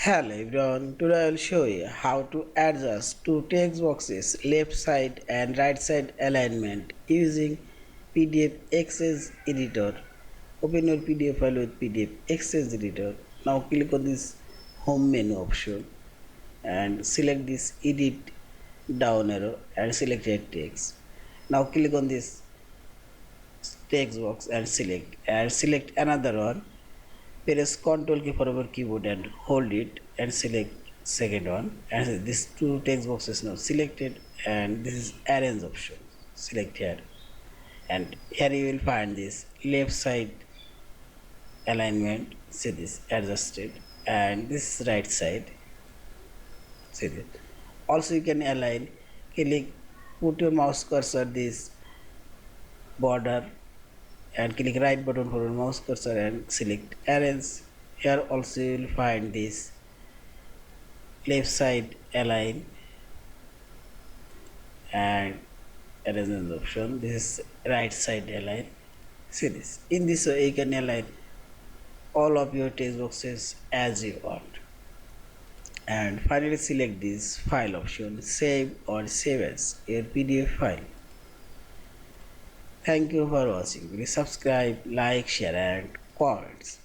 Hello everyone, today I will show you how to adjust two text boxes left side and right side alignment using PDF-XChange Editor. Open your PDF file with PDF-XChange Editor. Now click on this home menu option and select this edit down arrow and select a text. Now click on this text box and select another one. Press Ctrl key for our keyboard and hold it and select second one, and these two text boxes now selected, and this is arrange option. Select here, and here you will find this left side alignment. See this adjusted, and this is right side. See this. Also you can align. Click, put your mouse cursor this border and click right button for your mouse cursor and select arrange. Here also you will find this left side align and arrange option. This is right side align. See this. In this way you can align all of your text boxes as you want. And finally select this file option, save or save as your PDF file. Thank you for watching. Please subscribe, like, share and comments.